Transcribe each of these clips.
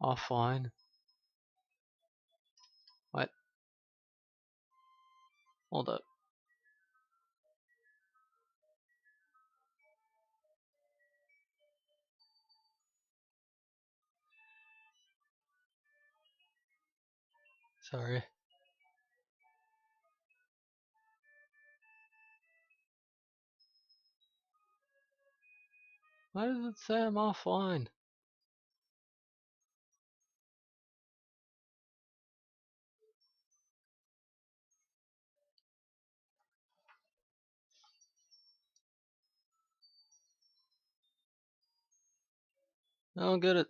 offline. What? Hold up. Sorry. Why does it say I'm offline? I don't get it.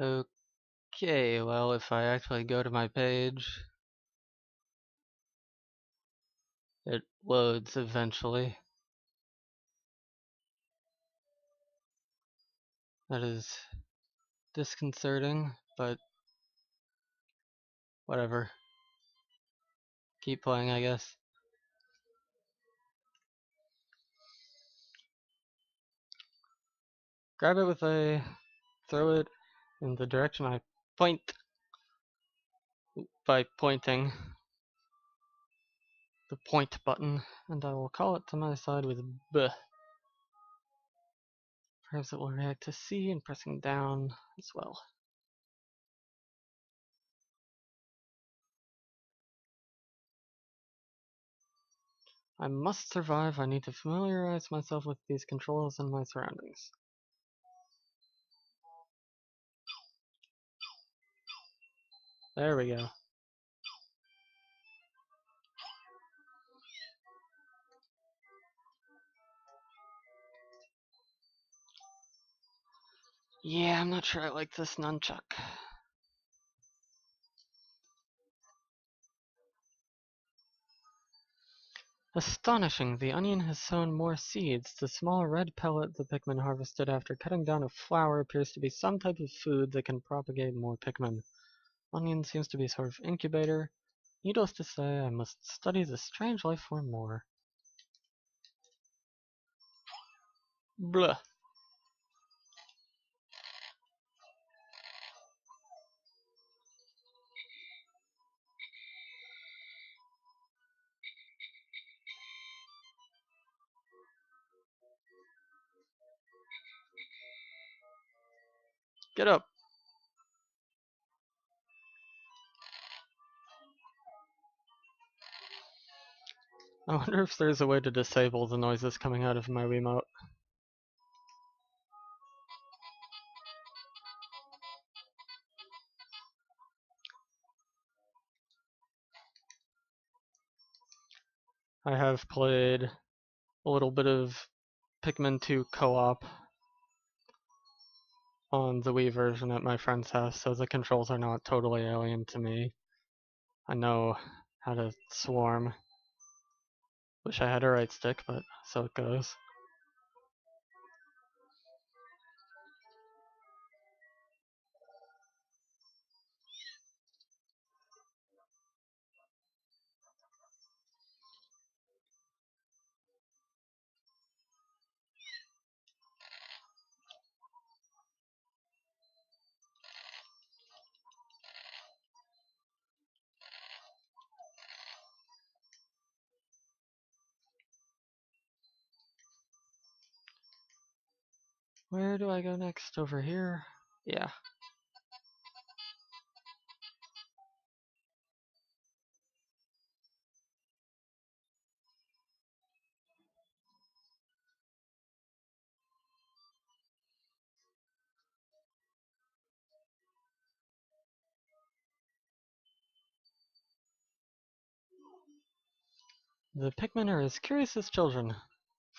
Okay, well, if I actually go to my page, it loads eventually. That is disconcerting, but whatever. Keep playing, I guess. Grab it with a... throw it in the direction I point by pointing the point button, and I will call it to my side with B. Perhaps it will react to C and pressing down as well. I must survive. I need to familiarize myself with these controls and my surroundings. There we go. Yeah, I'm not sure I like this nunchuck. Astonishing, the onion has sown more seeds. The small red pellet the Pikmin harvested after cutting down a flower appears to be some type of food that can propagate more Pikmin. Onion seems to be a sort of incubator. Needless to say, I must study this strange life form more. Blah. Get up! I wonder if there's a way to disable the noises coming out of my Wiimote. I have played a little bit of Pikmin 2 co-op on the Wii version at my friend's house, so the controls are not totally alien to me. I know how to swarm. Wish I had a right stick, but so it goes. Where do I go next? Over here? Yeah. The Pikmin are as curious as children.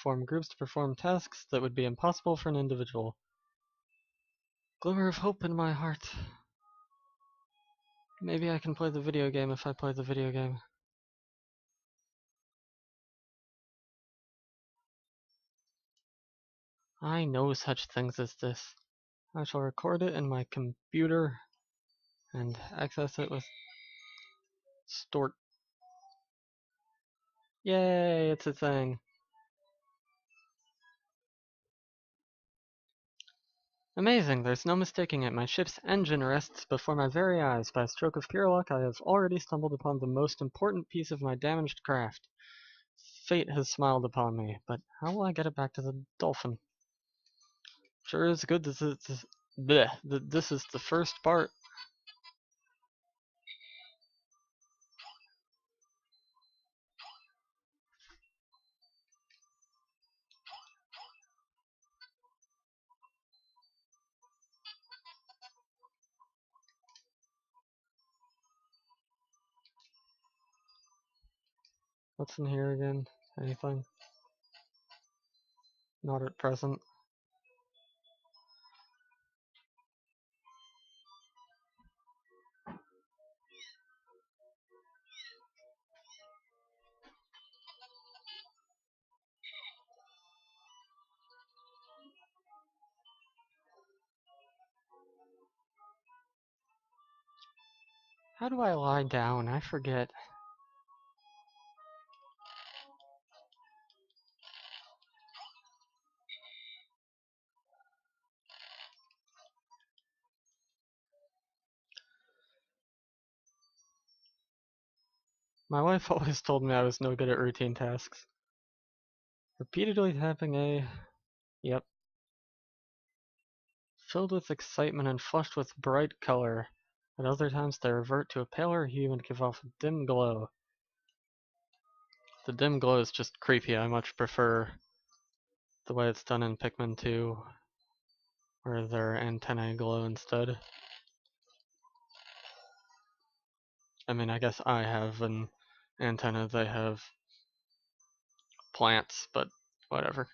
form groups to perform tasks that would be impossible for an individual. Glimmer of hope in my heart. Maybe I can play the video game if I play the video game. I know such things as this. I shall record it in my computer and access it with Stort. Yay, it's a thing. Amazing, there's no mistaking it. My ship's engine rests before my very eyes. By a stroke of pure luck, I have already stumbled upon the most important piece of my damaged craft. Fate has smiled upon me, but how will I get it back to the dolphin? Sure is good this is the first part. What's in here again? Anything? Not at present. How do I lie down? I forget. My wife always told me I was no good at routine tasks. Repeatedly tapping A. Yep. Filled with excitement and flushed with bright color. At other times they revert to a paler hue and give off a dim glow. The dim glow is just creepy. I much prefer the way it's done in Pikmin 2, where their antennae glow instead. I mean, I guess I have an antenna, they have plants, but whatever.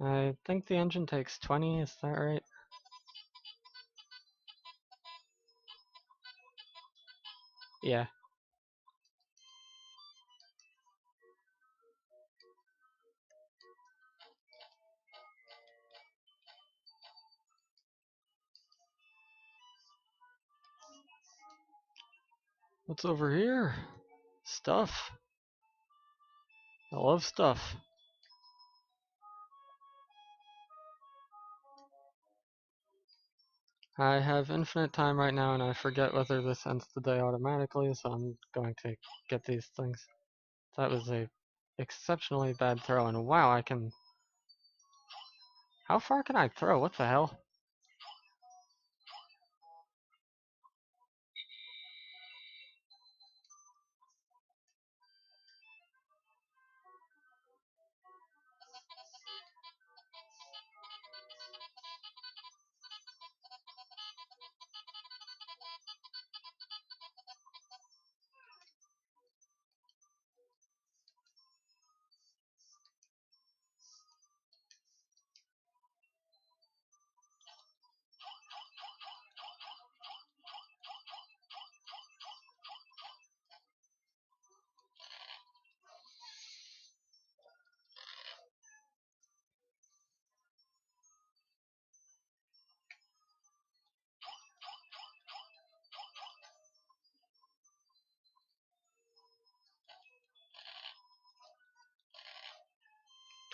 I think the engine takes 20, is that right? Yeah. What's over here? Stuff. I love stuff. I have infinite time right now and I forget whether this ends the day automatically, so I'm going to get these things. That was a exceptionally bad throw, and wow, I can... How far can I throw? What the hell?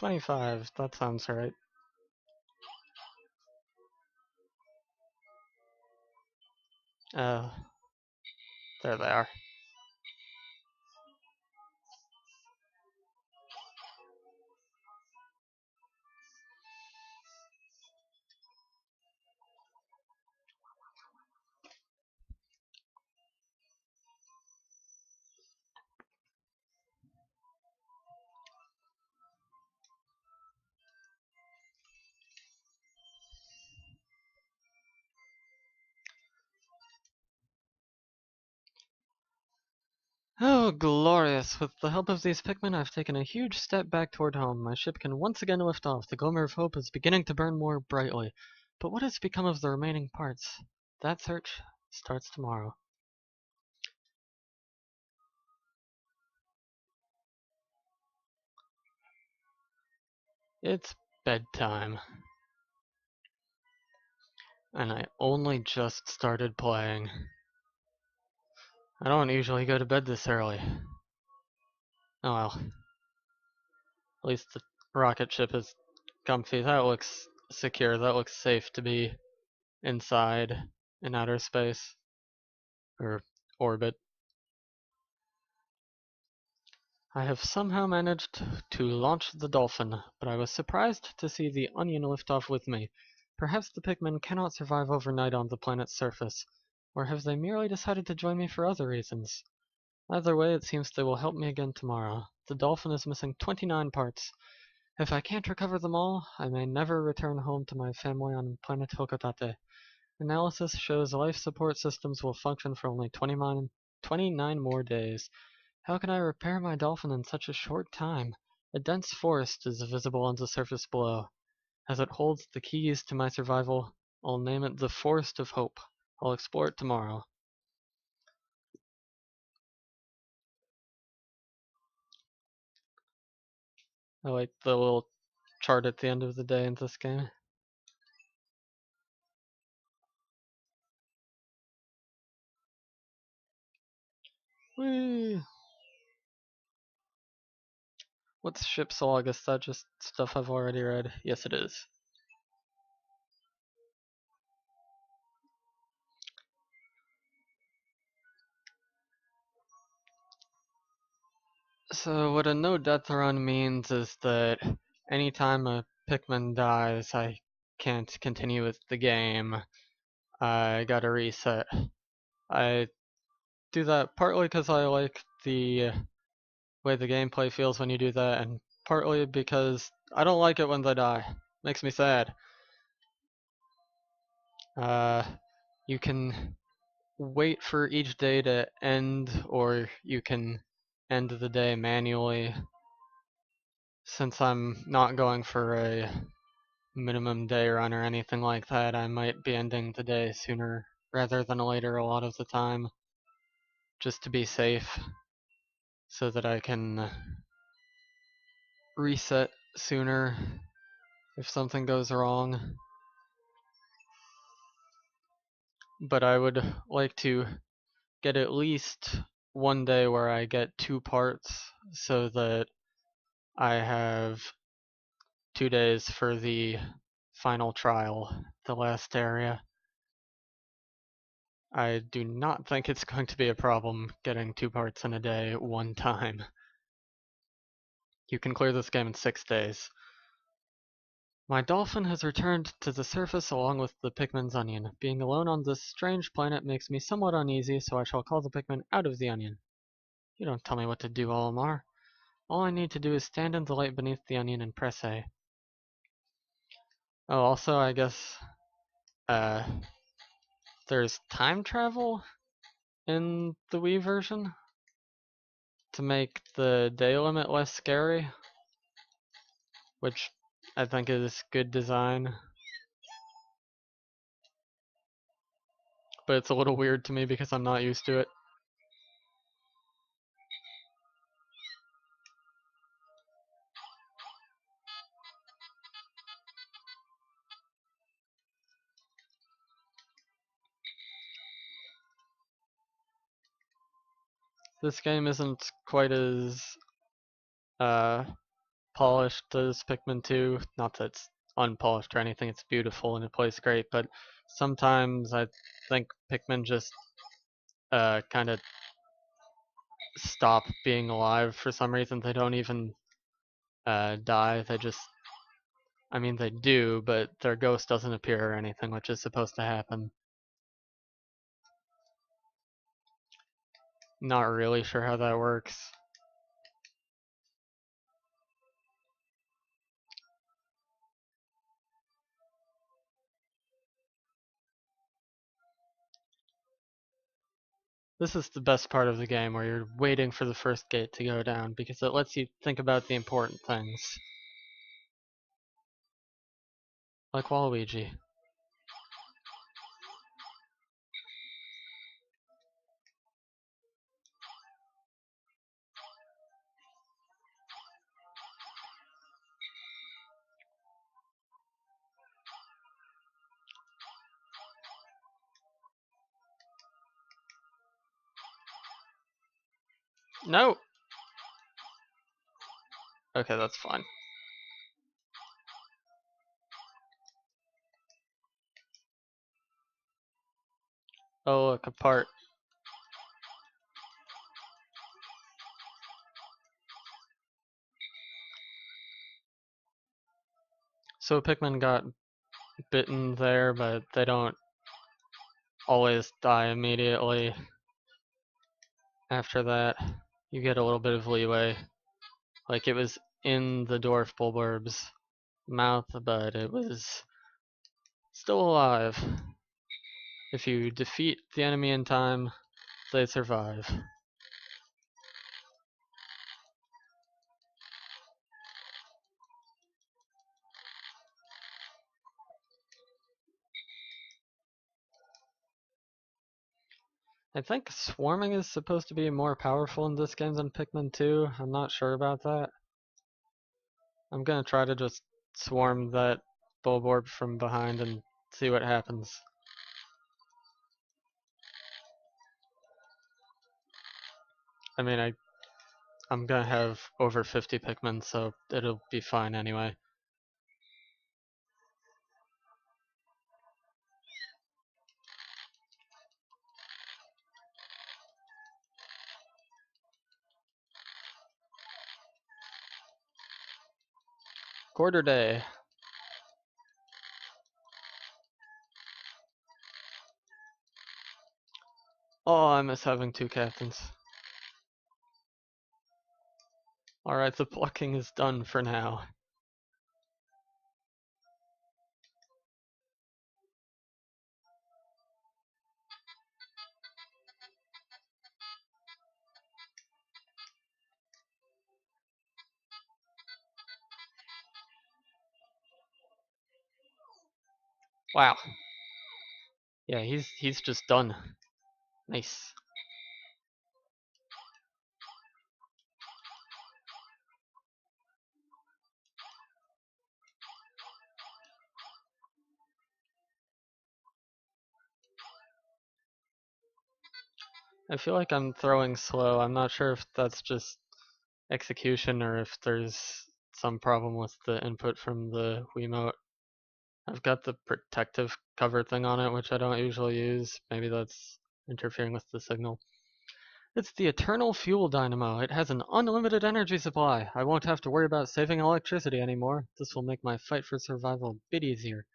$25, that sounds right. There they are. Oh, glorious! With the help of these Pikmin, I've taken a huge step back toward home. My ship can once again lift off. The glimmer of hope is beginning to burn more brightly. But what has become of the remaining parts? That search starts tomorrow. It's bedtime. And I only just started playing. I don't usually go to bed this early. Oh well. At least the rocket ship is comfy. That looks secure. That looks safe to be inside in outer space. Or orbit. I have somehow managed to launch the Dolphin, but I was surprised to see the Onion lift off with me. Perhaps the Pikmin cannot survive overnight on the planet's surface, or have they merely decided to join me for other reasons? Either way, it seems they will help me again tomorrow. The Dolphin is missing 29 parts. If I can't recover them all, I may never return home to my family on planet Hokotate. Analysis shows life support systems will function for only 29 more days. How can I repair my Dolphin in such a short time? A dense forest is visible on the surface below. As it holds the keys to my survival, I'll name it the Forest of Hope. I'll explore it tomorrow. I like the little chart at the end of the day in this game. Whee! What's ship's log? Is that just stuff I've already read? Yes, it is. So what a no death run means is that anytime a Pikmin dies, I can't continue with the game. I gotta reset. I do that partly because I like the way the gameplay feels when you do that, and partly because I don't like it when they die. Makes me sad. Uh, you can wait for each day to end, or you can end the day manually. Since I'm not going for a minimum day run or anything like that, I might be ending the day sooner rather than later a lot of the time, just to be safe, so that I can reset sooner if something goes wrong. But I would like to get at least one day where I get 2 parts so that I have 2 days for the final trial, the last area. I do not think it's going to be a problem getting 2 parts in a day one time. You can clear this game in 6 days. My Dolphin has returned to the surface along with the Pikmin's Onion. Being alone on this strange planet makes me somewhat uneasy, so I shall call the Pikmin out of the Onion. You don't tell me what to do, Olimar. All I need to do is stand in the light beneath the Onion and press A. Oh, also, I guess, uh, there's time travel in the Wii version to make the day limit less scary, which I think is good design. But it's a little weird to me because I'm not used to it. This game isn't quite as uh, polished as Pikmin 2. Not that it's unpolished or anything, it's beautiful and it plays great, but sometimes I think Pikmin just kind of stop being alive for some reason. They don't even die, they just, I mean, they do, but their ghost doesn't appear or anything, which is supposed to happen. Not really sure how that works. This is the best part of the game, where you're waiting for the first gate to go down, because it lets you think about the important things. Like Waluigi. No! Okay, that's fine. Oh, look, a part. So Pikmin got bitten there, but they don't always die immediately. After that, you get a little bit of leeway. Like, it was in the dwarf bulburb's mouth, but it was still alive. If you defeat the enemy in time, they survive. I think swarming is supposed to be more powerful in this game than Pikmin 2. I'm not sure about that. I'm gonna try to just swarm that bulborb from behind and see what happens. I mean, I'm gonna have over 50 Pikmin, so it'll be fine anyway. Quarter day. Oh, I miss having two captains. Alright, the plucking is done for now. Wow. Yeah, he's just done. Nice. I feel like I'm throwing slow. I'm not sure if that's just execution or if there's some problem with the input from the Wiimote. I've got the protective cover thing on it, which I don't usually use. Maybe that's interfering with the signal. It's the Eternal Fuel Dynamo. It has an unlimited energy supply. I won't have to worry about saving electricity anymore. This will make my fight for survival a bit easier.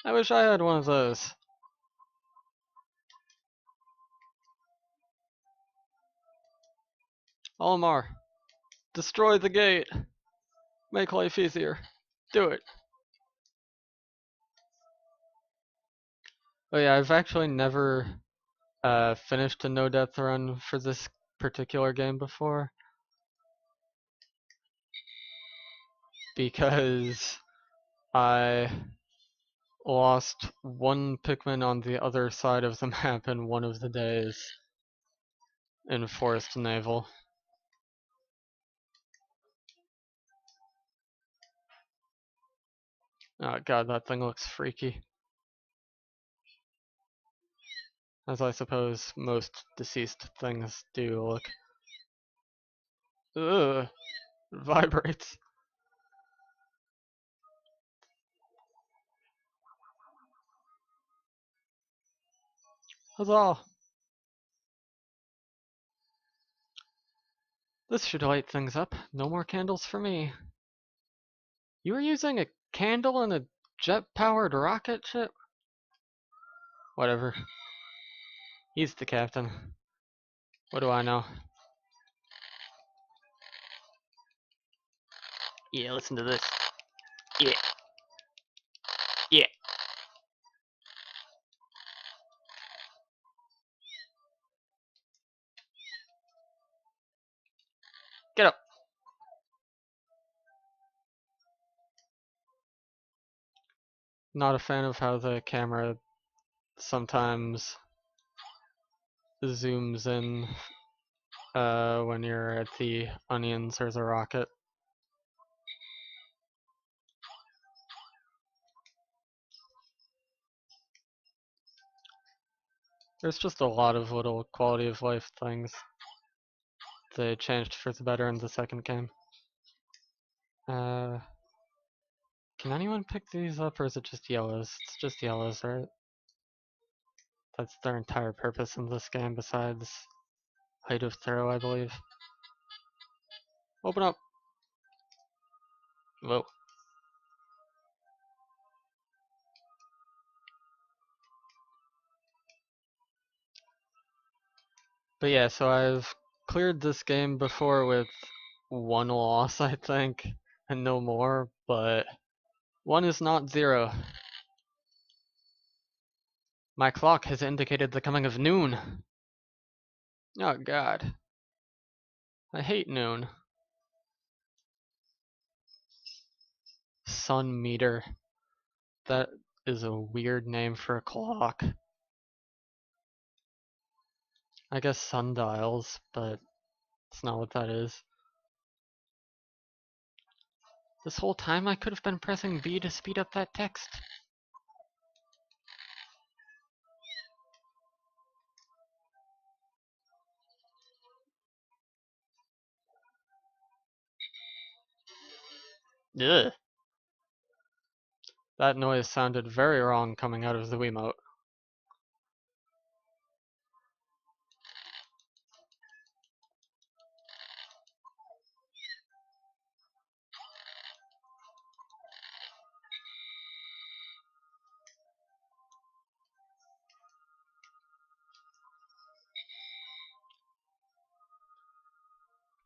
I wish I had one of those. Olimar, destroy the gate. Make life easier. Do it. Oh yeah, I've actually never finished a no-death run for this particular game before. Because I lost one Pikmin on the other side of the map in one of the days in Forest Naval. Oh god, that thing looks freaky. As I suppose most deceased things do look. Ugh, it vibrates. Huzzah! This should light things up. No more candles for me. You were using a candle in a jet-powered rocket ship? Whatever. He's the captain. What do I know? Yeah, listen to this. Yeah. Yeah. Not a fan of how the camera sometimes zooms in when you're at the onions or the rocket. There's just a lot of little quality of life things they changed for the better in the second game. Can anyone pick these up, or is it just yellows? It's just yellows, right? That's their entire purpose in this game besides height of throw, I believe. Open up! Whoa. But yeah, so I've cleared this game before with one loss, I think, and no more, but one is not zero. My clock has indicated the coming of noon. Oh god. I hate noon. Sun meter. That is a weird name for a clock. I guess sundials, but it's not what that is. This whole time I could have been pressing B to speed up that text. Ugh. That noise sounded very wrong coming out of the Wiimote.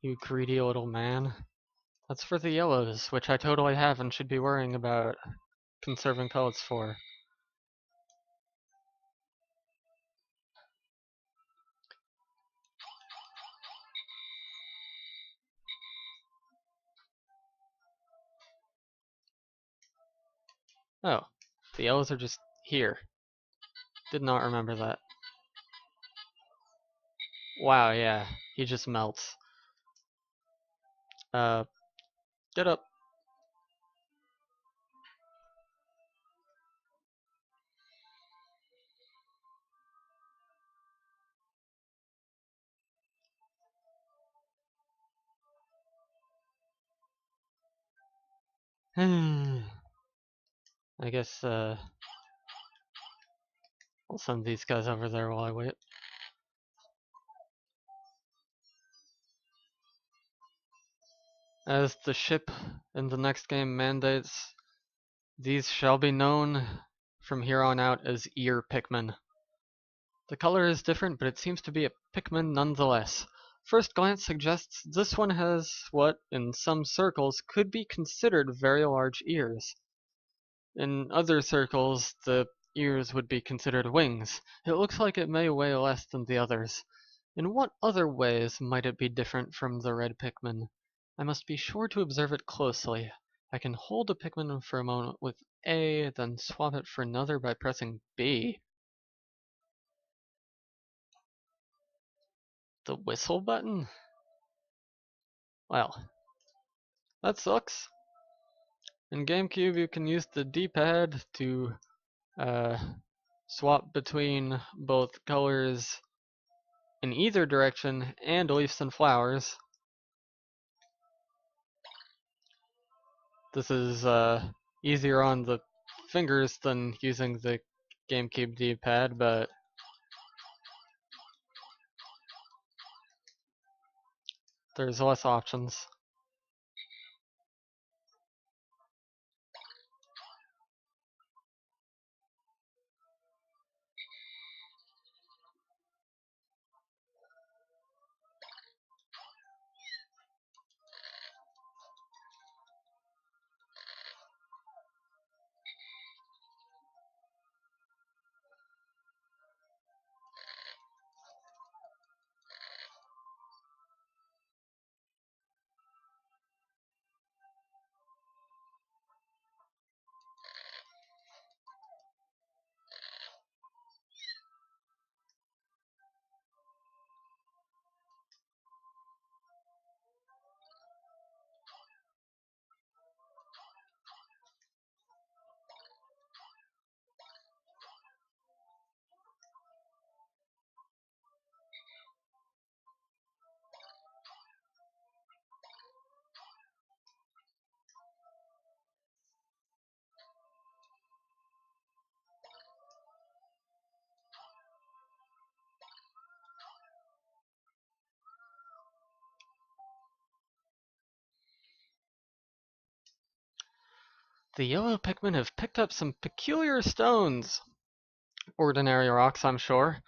You greedy little man. That's for the yellows, which I totally have and should be worrying about conserving pellets for. Oh, the yellows are just here. Did not remember that. Wow, yeah, he just melts. Get up. I guess, I'll send these guys over there while I wait. As the ship in the next game mandates, these shall be known from here on out as ear Pikmin. The color is different, but it seems to be a Pikmin nonetheless. First glance suggests this one has what, in some circles, could be considered very large ears. In other circles, the ears would be considered wings. It looks like it may weigh less than the others. In what other ways might it be different from the red Pikmin? I must be sure to observe it closely. I can hold a Pikmin for a moment with A, then swap it for another by pressing B. The whistle button? Well, that sucks. In GameCube, you can use the D-pad to swap between both colors in either direction and leaves and flowers. This is easier on the fingers than using the GameCube D-pad, but there's less options. The yellow Pikmin have picked up some peculiar stones. Ordinary rocks, I'm sure.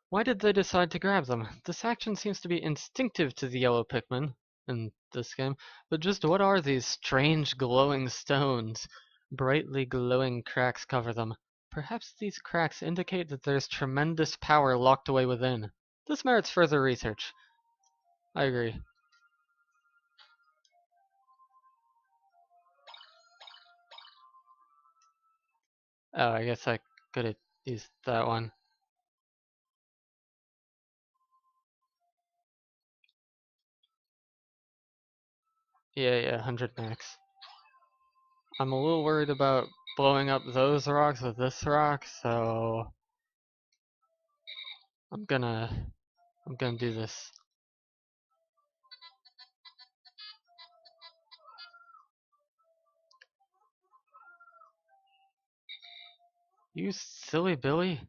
Why did they decide to grab them? This action seems to be instinctive to the yellow Pikmin in this game, but just what are these strange glowing stones? Brightly glowing cracks cover them. Perhaps these cracks indicate that there's tremendous power locked away within. This merits further research. I agree. Oh, I guess I could have used that one. Yeah, 100 max. I'm a little worried about blowing up those rocks with this rock, so I'm gonna do this. You silly Billy.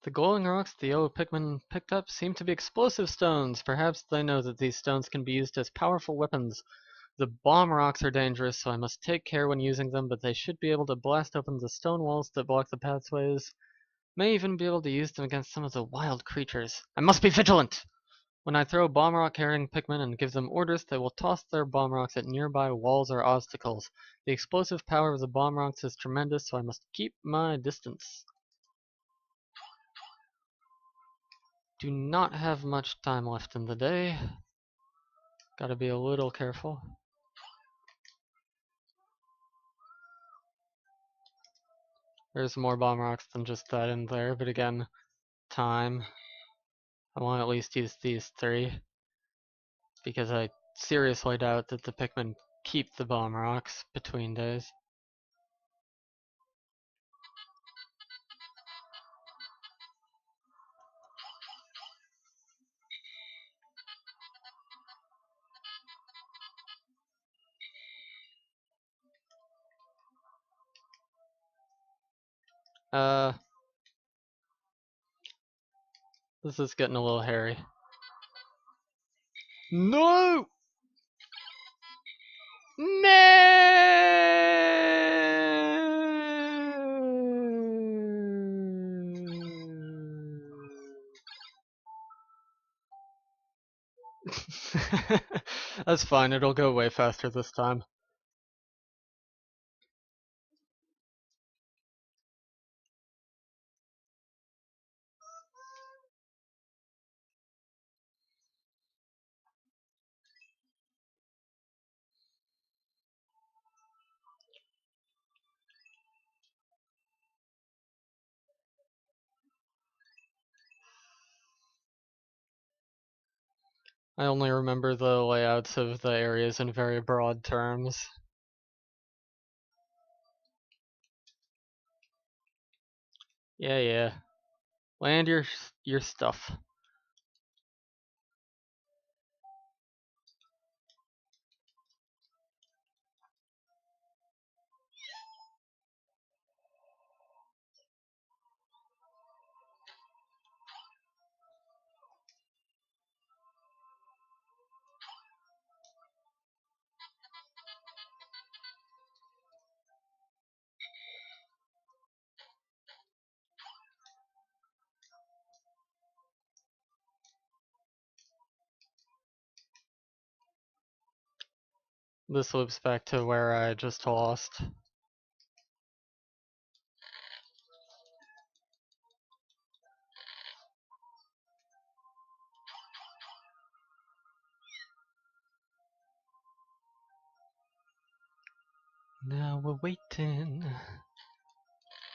The glowing rocks the yellow Pikmin picked up seem to be explosive stones. Perhaps they know that these stones can be used as powerful weapons. The bomb rocks are dangerous, so I must take care when using them, but they should be able to blast open the stone walls that block the pathways. May even be able to use them against some of the wild creatures. I must be vigilant! When I throw bomb rock carrying Pikmin and give them orders, they will toss their bomb rocks at nearby walls or obstacles. The explosive power of the bomb rocks is tremendous, so I must keep my distance. Do not have much time left in the day. Gotta be a little careful. There's more bomb rocks than just that in there, but again, time. I want to at least use these 3, because I seriously doubt that the Pikmin keep the bomb rocks between days. This is getting a little hairy. No! No! That's fine, it'll go way faster this time. I only remember the layouts of the areas in very broad terms. Yeah. Land your stuff. This loops back to where I just lost. Now we're waiting,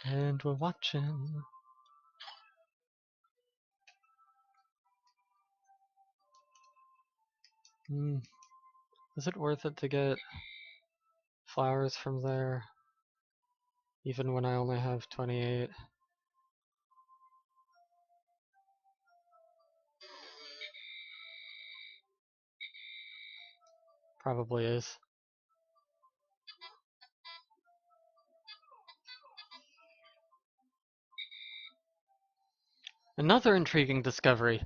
and we're watching. Is it worth it to get flowers from there? Even when I only have 28? Probably is. Another intriguing discovery.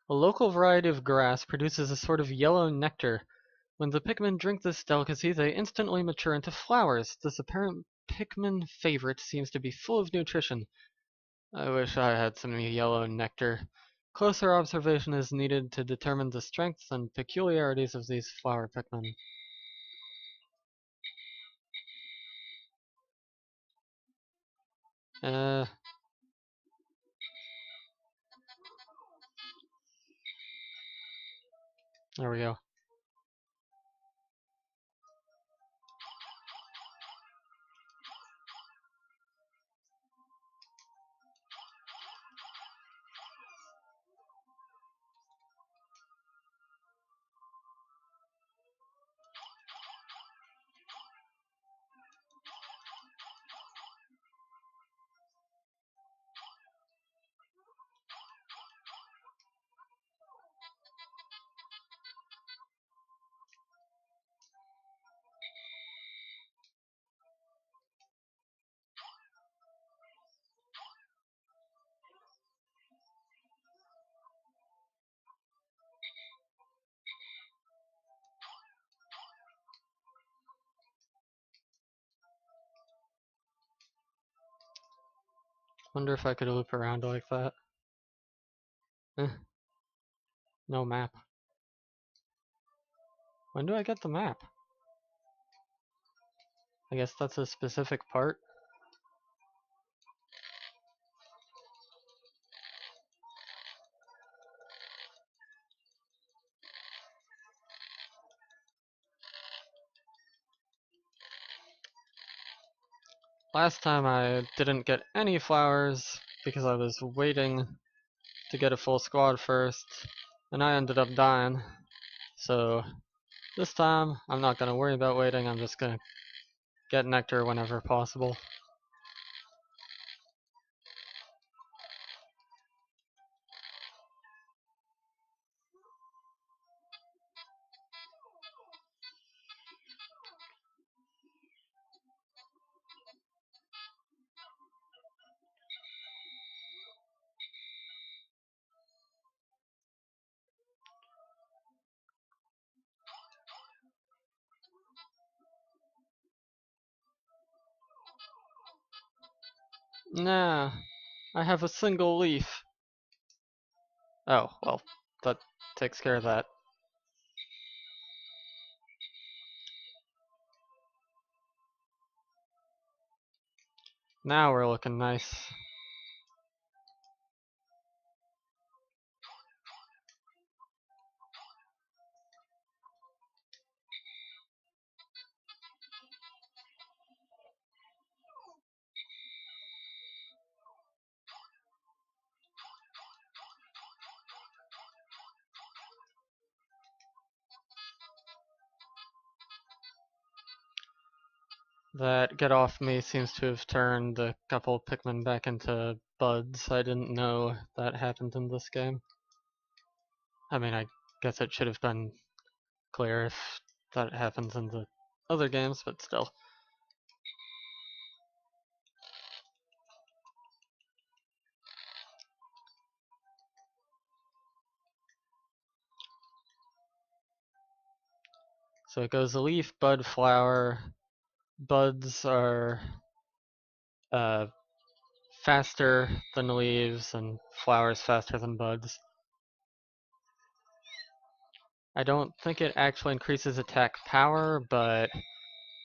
A local variety of grass produces a sort of yellow nectar. When the Pikmin drink this delicacy, they instantly mature into flowers. This apparent Pikmin favorite seems to be full of nutrition. I wish I had some yellow nectar. Closer observation is needed to determine the strengths and peculiarities of these flower Pikmin. Uh, there we go. Wonder if I could loop around like that. Eh, no map. When do I get the map? I guess that's a specific part. Last time I didn't get any flowers because I was waiting to get a full squad first, and I ended up dying. So this time I'm not gonna worry about waiting, I'm just gonna get nectar whenever possible. Nah, I have a single leaf. Oh, well, that takes care of that. Now we're looking nice. That get off me seems to have turned a couple Pikmin back into buds. I didn't know that happened in this game. I mean, I guess it should have been clear if that happens in the other games, but still. So it goes leaf, bud, flower. Buds are faster than leaves, and flowers faster than buds. I don't think it actually increases attack power, but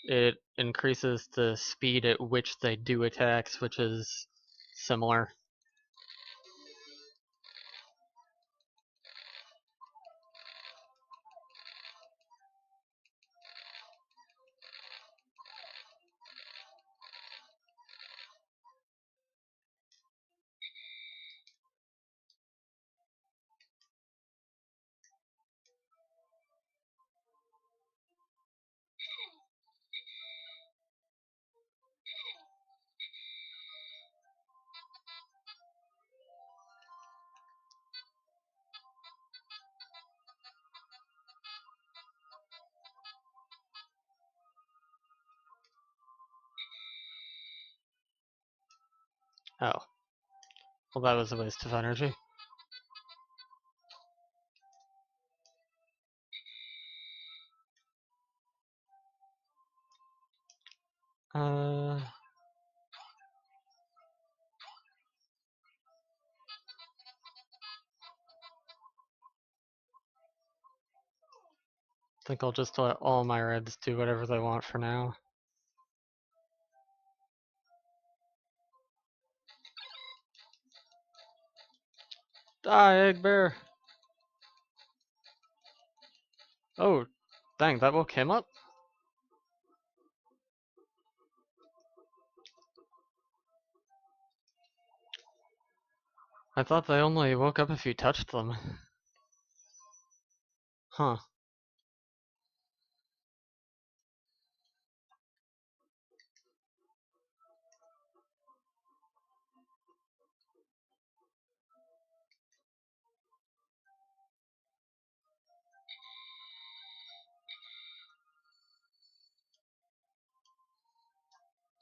it increases the speed at which they do attacks, which is similar. Oh. Well, that was a waste of energy. I think I'll just let all my reds do whatever they want for now. Die, Egg Bear! Oh, dang, that woke him up? I thought they only woke up if you touched them. Huh.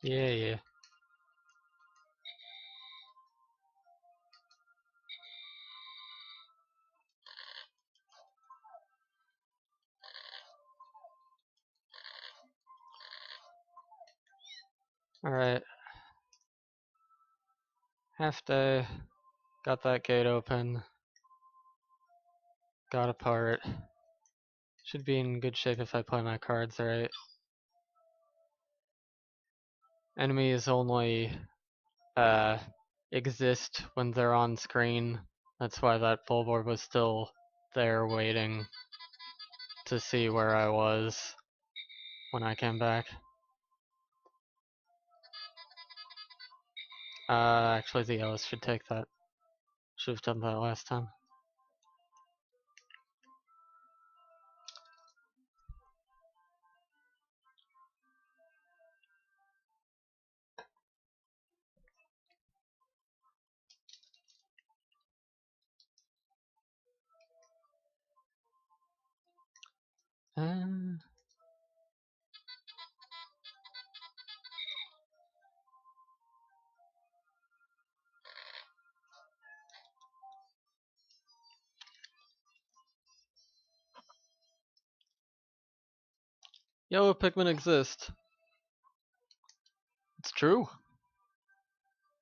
Yeah. Alright. Half day. Got that gate open. Got a part. Should be in good shape if I play my cards right. Enemies only exist when they're on screen. That's why that billboard was still there waiting to see where I was when I came back. Actually the yellows should take that. Should have done that last time. Yellow Pikmin exist. It's true.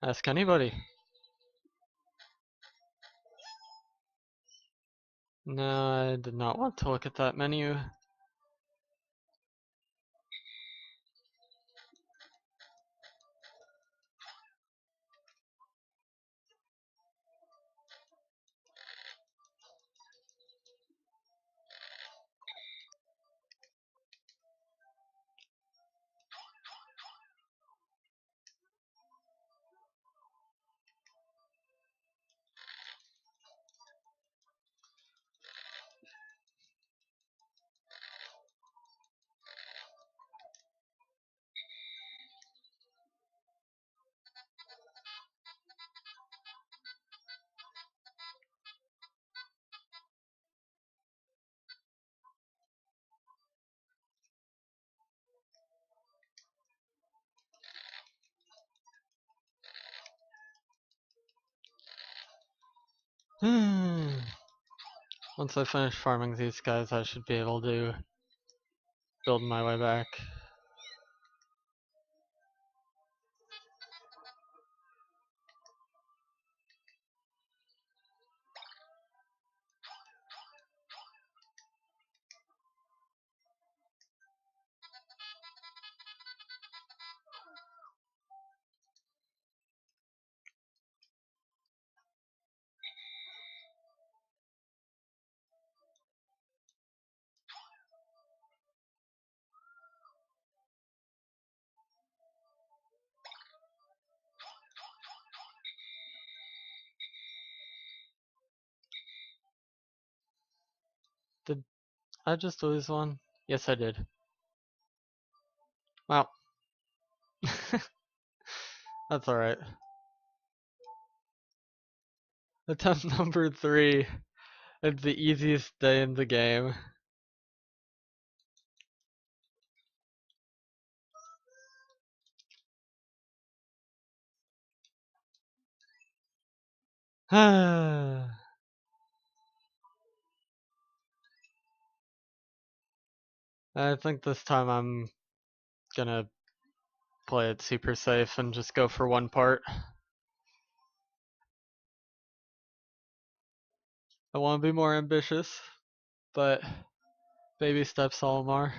Ask anybody. No, I did not want to look at that menu. Once I finish farming these guys, I should be able to build my way back. Did I just lose one? Yes, I did. Well, that's alright. Attempt number 3. It's the easiest day in the game. I think this time I'm gonna play it super safe and just go for one part. I want to be more ambitious, but baby steps all are.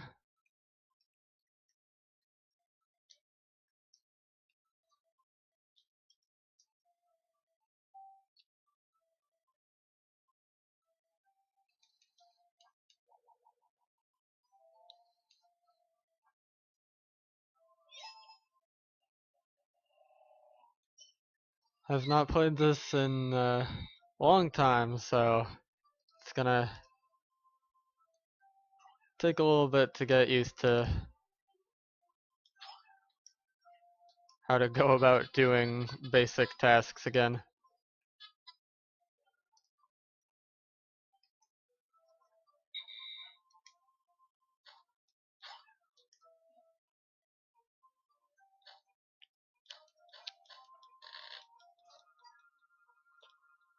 I've not played this in a long time, so it's gonna take a little bit to get used to how to go about doing basic tasks again.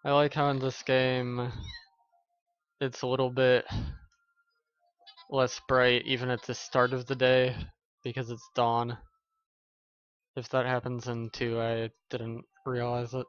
I like how in this game it's a little bit less bright even at the start of the day because it's dawn. If that happens in 2, I didn't realize it.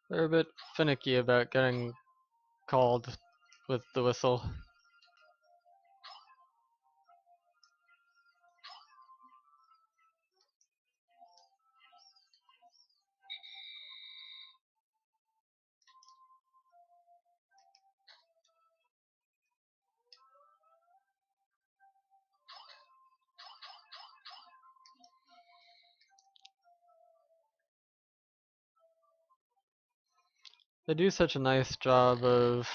They're a bit finicky about getting called with the whistle. They do such a nice job of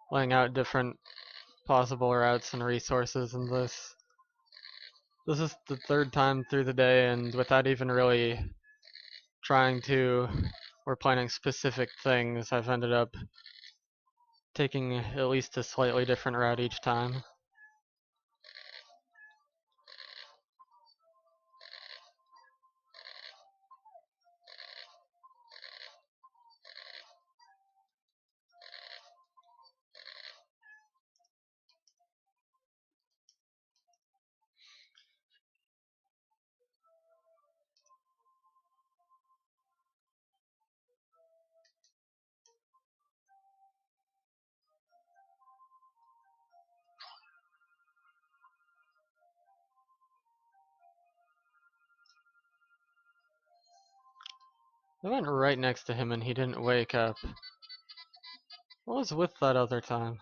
laying out different possible routes and resources in this. This is the 3rd time through the day, and without even really trying to or planning specific things, I've ended up taking at least a slightly different route each time. I went right next to him and he didn't wake up. What was with that other time?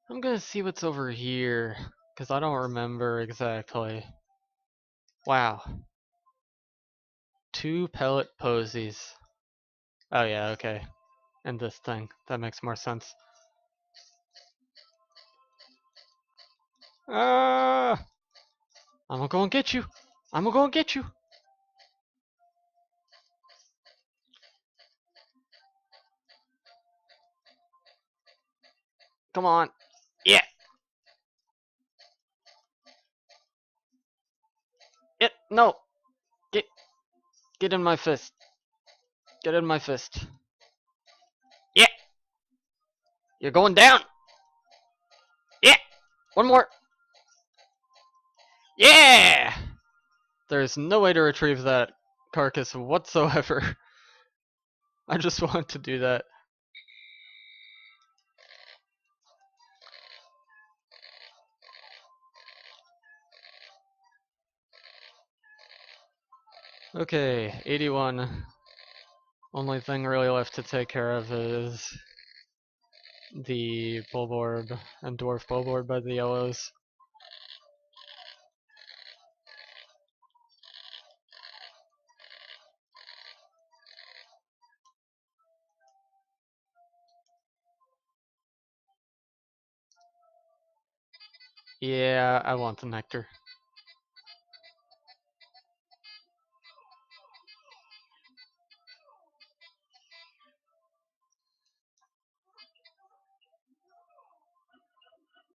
I'm gonna see what's over here, because I don't remember exactly. Wow. 2 pellet posies. Oh yeah, okay. And this thing. That makes more sense. Ah! I'm gonna go and get you! I'm gonna go and get you! Come on. Yeah. No. Get get in my fist. Get in my fist. Yeah. You're going down. Yeah. One more. Yeah. There's no way to retrieve that carcass whatsoever. I just want to do that. Okay, 81. Only thing really left to take care of is the Bulborb and Dwarf Bulborb by the yellows. Yeah, I want the nectar.